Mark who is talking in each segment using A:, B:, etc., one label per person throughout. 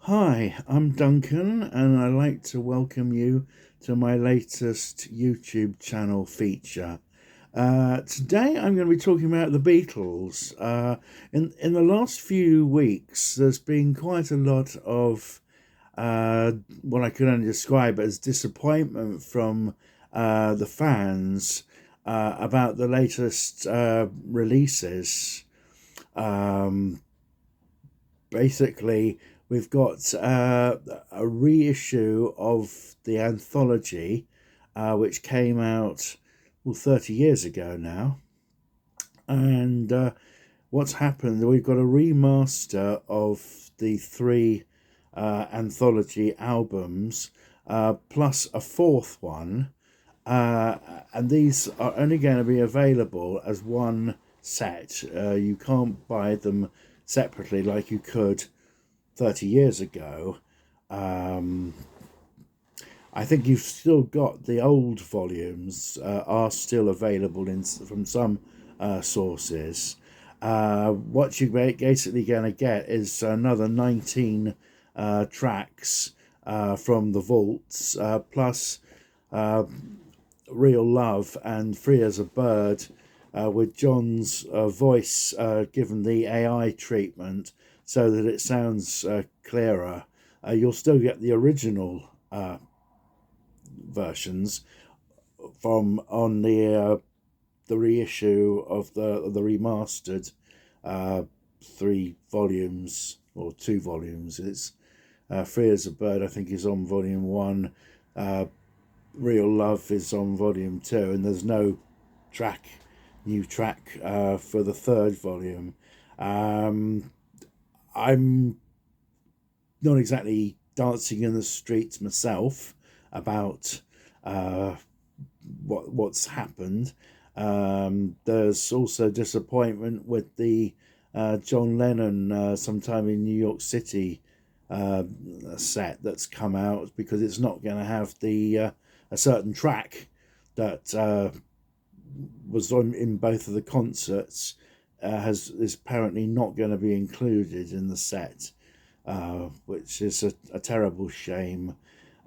A: Hi, I'm Duncan, and I'd like to welcome you to my latest YouTube channel feature. Today I'm going to be talking about the Beatles. In the last few weeks, there's been quite a lot of what I could only describe as disappointment from the fans about the latest releases. Um, Basically, we've got a reissue of the anthology, which came out 30 years ago now. And what's happened, we've got a remaster of the three anthology albums, plus a fourth one. And these are only going to be available as one set. You can't buy them separately like you could 30 years ago. Um, I think you've still got the old volumes are still available from some sources. What you're basically going to get is another 19 tracks from the vaults, plus uh, Real Love and Free as a Bird, with John's voice given the AI treatment so that it sounds clearer. You'll still get the original versions from on the reissue of the remastered uh, three volumes or two volumes. It's Free as a Bird, I think, is on volume one. Uh, Real Love is on volume two, and there's no new track for the third volume. Um, I'm not exactly dancing in the streets myself about uh, what's happened. There's also disappointment with the John Lennon sometime in New York City uh, set that's come out, because it's not going to have the a certain track that was on in both of the concerts, has is apparently not going to be included in the set, which is a terrible shame.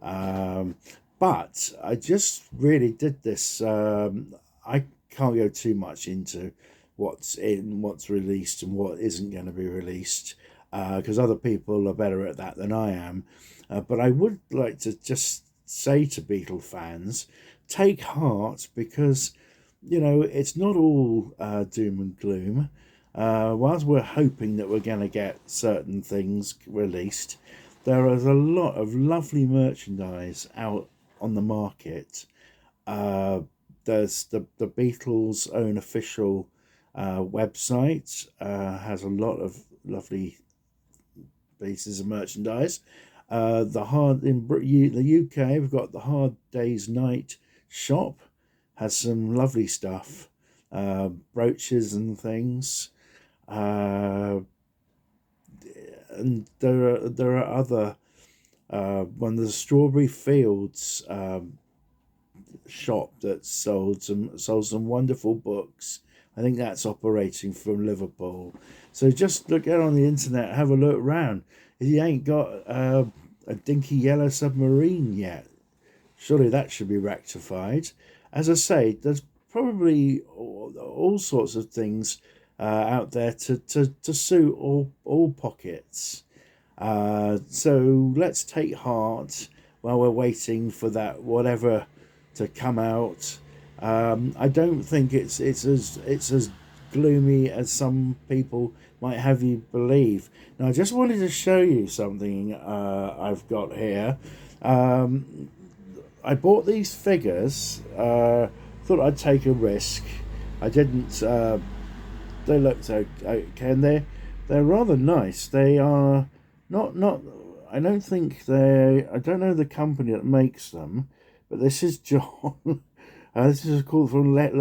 A: Um, but I just really did this. I can't go too much into what's released and what isn't going to be released, because other people are better at that than I am. But I would like to just say to Beatle fans, take heart, because it's not all doom and gloom. Whilst we're hoping that we're going to get certain things released, there is a lot of lovely merchandise out on the market. Uh, there's the Beatles' own official website, has a lot of lovely pieces of merchandise. The UK, we've got the Hard Day's Night shop, has some lovely stuff, brooches and things. Uh, and there are other one, the Strawberry Fields shop that sold some wonderful books. I think that's operating from Liverpool. So just look out on the internet, have a look around. If you ain't got a dinky yellow submarine yet, surely that should be rectified. As I say, there's probably all sorts of things out there to suit all pockets. So let's take heart while we're waiting for that whatever to come out. I don't think it's as gloomy as some people might have you believe. Now, I just wanted to show you something I've got here. I bought these figures. Thought I'd take a risk. I didn't. They looked okay, and they're rather nice. They are not. I don't think they. I don't know the company that makes them, but this is John. This is called from Let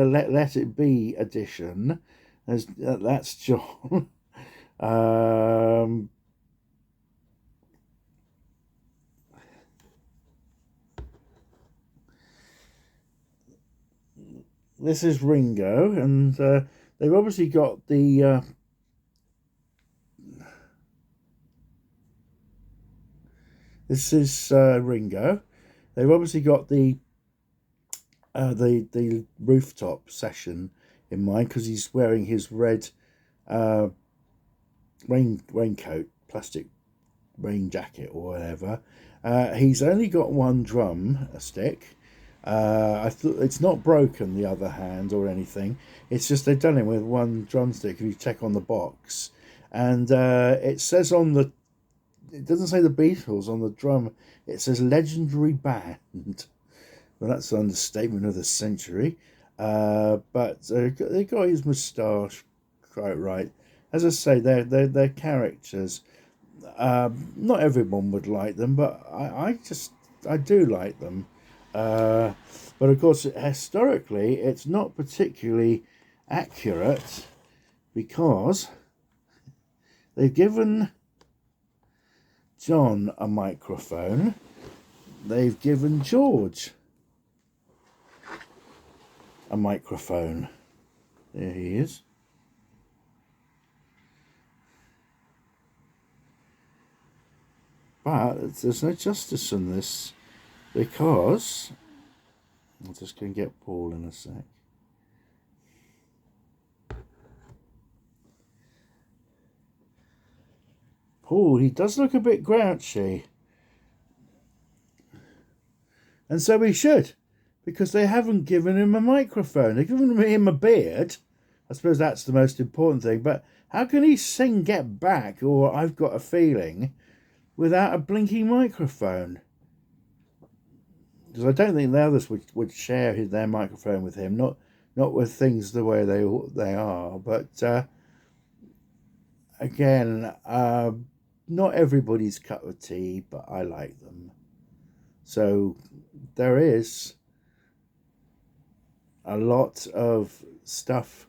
A: It Be edition. That's John. um, this is Ringo, and they've obviously got the This is Ringo. They've obviously got the rooftop session in mind because he's wearing his red uh, raincoat, plastic rain jacket or whatever. He's only got one drum stick. I thought it's not broken the other hand or anything. It's just they've done it with one drumstick. If you check on the box, and it says on the, it doesn't say the Beatles on the drum. It says legendary band. Well, that's an understatement of the century. But they got his moustache quite right. As I say, they're characters. Not everyone would like them, but I do like them. Uh, but of course, historically, it's not particularly accurate because they've given John a microphone. They've given George a microphone. There he is. But there's no justice in this because I'm just going to get Paul in a sec. Paul, he does look a bit grouchy. And so he should, because they haven't given him a microphone. They've given him a beard. I suppose that's the most important thing. But how can he sing Get Back or I've Got a Feeling without a blinking microphone? Because I don't think the others would share their microphone with him. Not with things the way they are. But again, not everybody's cup of tea, but I like them. So there is a lot of stuff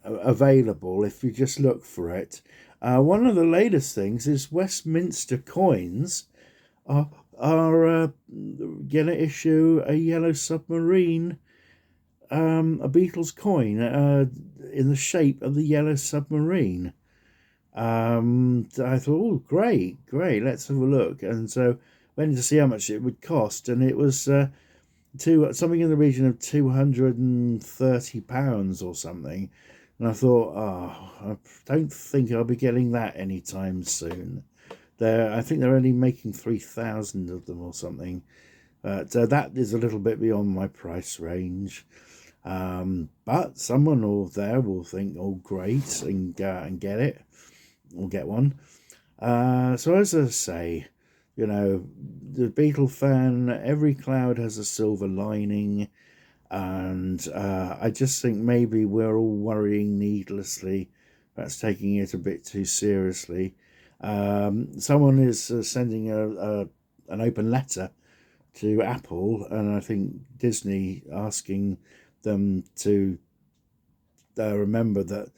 A: available if you just look for it. One of the latest things is Westminster coins are going to issue a yellow submarine, a Beatles coin in the shape of the yellow submarine. I thought, oh, great, let's have a look. And so went to see how much it would cost, and it was something in the region of £230 or something. And I thought, I don't think I'll be getting that anytime soon. I think they're only making 3,000 of them or something. But that is a little bit beyond my price range. But someone there will think, oh, great, and get it, or get one. So as I say, you know, the Beatle fan, every cloud has a silver lining. And I just think maybe we're all worrying needlessly. Perhaps taking it a bit too seriously. Someone is sending an open letter to Apple, and I think Disney asking them to remember that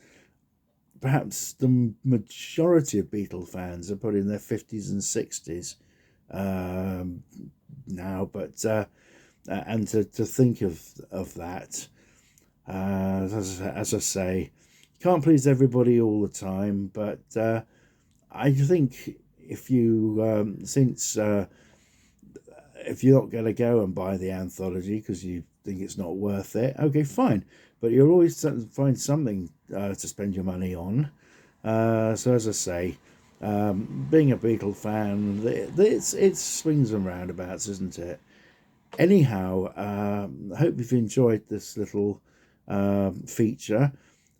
A: perhaps the majority of Beatle fans are probably in their 50s and 60s now, but and to think of that, as I say, can't please everybody all the time, but I think if you if you're not going to go and buy the anthology because you think it's not worth it, okay, fine, but you'll always find something to spend your money on. So as I say, being a Beatle fan, it swings and roundabouts, isn't it? Anyhow, I hope you've enjoyed this little feature.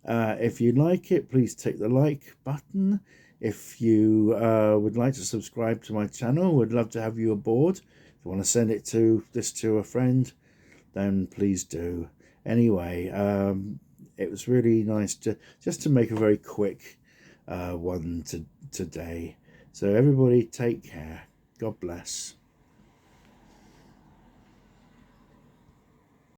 A: If you like it, please click the like button. If you would like to subscribe to my channel, would love to have you aboard. If you want to send this to a friend, then please do. Anyway, it was really nice to make a very quick one today. So everybody take care. God bless.